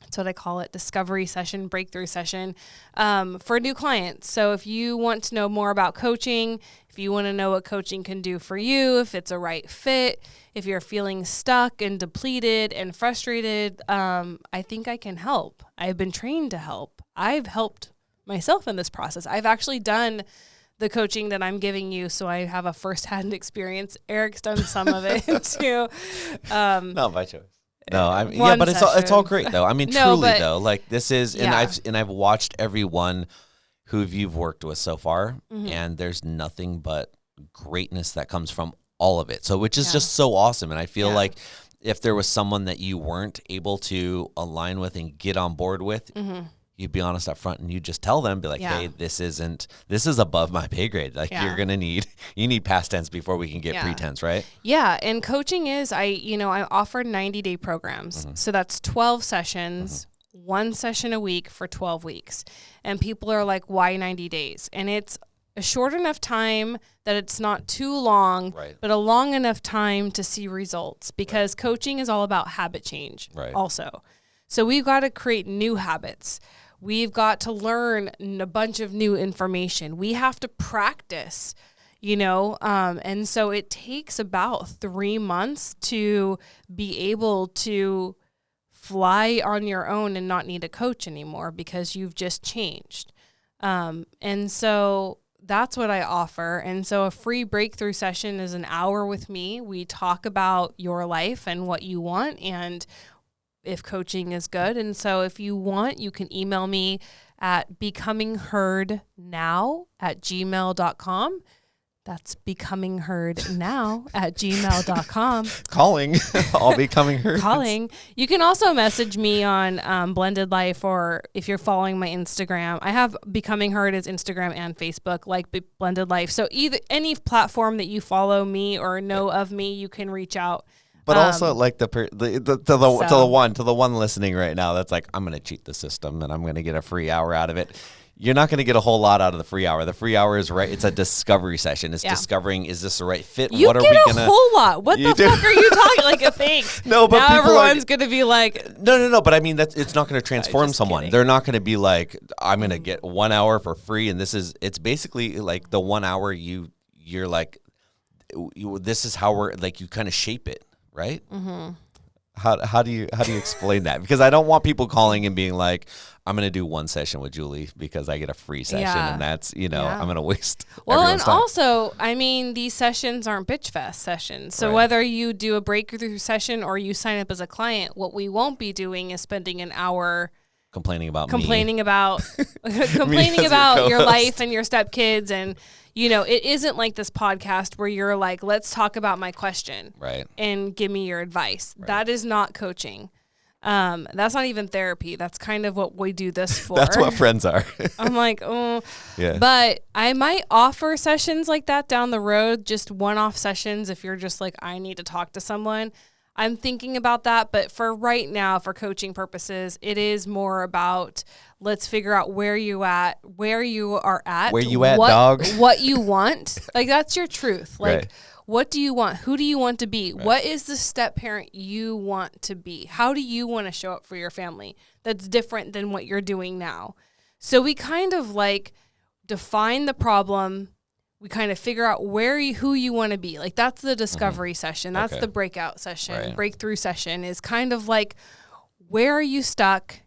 That's what I call it, discovery session, breakthrough session, for new clients. So if you want to know more about coaching, if you want to know what coaching can do for you, if it's a right fit, if you're feeling stuck and depleted and frustrated, I think I can help. I've been trained to help. I've helped myself in this process. I've actually done the coaching that I'm giving you, so I have a firsthand experience. Eric's done some of it too. Not by choice. No, I mean, One but it's all session. great though. I mean, No, truly but- though, like this is, and Yeah. I've watched everyone who you've worked with so far, Mm-hmm. and there's nothing but greatness that comes from all of it. So, which is Yeah. just so awesome. And I feel Yeah. like if there was someone that you weren't able to align with and get on board with, you'd be honest up front and you just tell them, be like, Yeah. hey, this is above my pay grade. Like Yeah. you need past tense before we can get Yeah. pretense, right? Yeah, and coaching is I offer 90-day programs. So that's 12 sessions, one session a week for 12 weeks. And people are like, why 90 days? And it's a short enough time that it's not too long, Right. but a long enough time to see results, because coaching is all about habit change Right. also. So we've got to create new habits. We've got to learn a bunch of new information. We have to practice, and so it takes about 3 months to be able to fly on your own and not need a coach anymore because you've just changed. And so that's what I offer. And so a free breakthrough session is an hour with me. We talk about your life and what you want and if coaching is good. And so if you want, you can email me at becomingheardnow@gmail.com. That's becomingheardnow@gmail.com. Calling. I'll be coming here. Calling. You can also message me on Blended Life, or if you're following my Instagram, I have Becoming Heard as Instagram and Facebook, like Blended Life. So either any platform that you follow me or know of me, you can reach out. But also like to the one listening right now, that's like, I'm going to cheat the system and I'm going to get a free hour out of it. You're not going to get a whole lot out of the free hour. The free hour is right. It's a discovery session. It's discovering, is this the right fit? You what are get we a gonna whole lot. What You the do. fuck are you talking? Like a thanks. No, but now people everyone's gonna be like, No. But I mean, it's not going to transform just someone. kidding. They're not going to be like, I'm going to get 1 hour for free. And it's basically like the 1 hour you're like, this is how we're like, you kind of shape it. Right. Mm-hmm. How do you explain that? Because I don't want people calling and being like, I'm going to do one session with Julie because I get a free session, Yeah. and that's, Yeah. I'm going to waste well, and everyone's time. also, I mean, these sessions aren't bitch fest sessions. So Right. whether you do a breakthrough session or you sign up as a client, what we won't be doing is spending an hour complaining about complaining about as complaining your about your co-host. life and your stepkids, and it isn't like this podcast where you're like, let's talk about my question Right. and give me your advice. That is not coaching. That's not even therapy. That's kind of what we do this for. That's what friends are. I'm like, oh. Yeah. But I might offer sessions like that down the road, just one-off sessions if you're just like, I need to talk to someone. I'm thinking about that. But for right now, for coaching purposes, it is more about let's figure out where you are at. Where you at, dog? What you want. Like, that's your truth. Like, Right. What do you want? Who do you want to be? Right. What is the step parent you want to be? How do you want to show up for your family that's different than what you're doing now? So we kind of like define the problem. We kind of figure out who you want to be. Like, that's the discovery session. That's the breakout session. Right. Breakthrough session is kind of like, where are you stuck?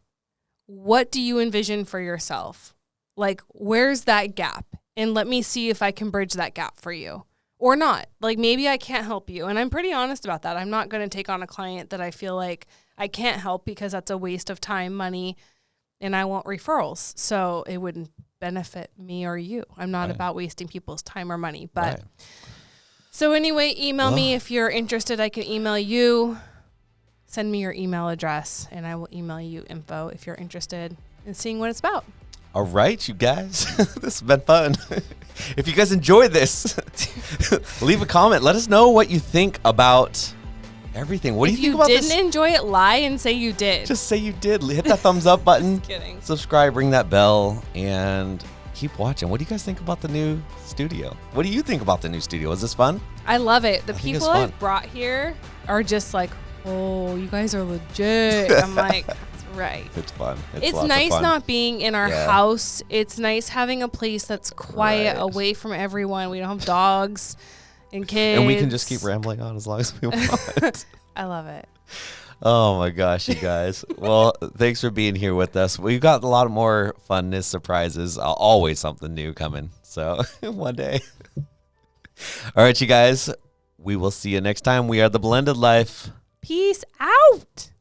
What do you envision for yourself? Like, where's that gap? And let me see if I can bridge that gap for you. Or not. Like, maybe I can't help you. And I'm pretty honest about that. I'm not going to take on a client that I feel like I can't help because that's a waste of time, money, and I want referrals. So it wouldn't benefit me or you. I'm not about wasting people's time or money. But so anyway, email me if you're interested. I can email you. Send me your email address, and I will email you info if you're interested in seeing what it's about. All right, you guys. This has been fun. If you guys enjoyed this, leave a comment. Let us know what you think about everything. What do you think about this? If you didn't enjoy it, lie and say you did. Just say you did. Hit that thumbs up button. Just kidding. Subscribe, ring that bell, and keep watching. What do you guys think about the new studio? What do you think about the new studio? Is this fun? I love it. The people I've brought here are just like, oh, you guys are legit. I'm like, right. It's fun. It's nice not being in our house. It's nice having a place that's quiet, away from everyone. We don't have dogs and kids. And we can just keep rambling on as long as we want. I love it. Oh my gosh, you guys. Well, thanks for being here with us. We've got a lot more funness, surprises, always something new coming. So one day. All right, you guys. We will see you next time. We are The Blended Life. Peace out.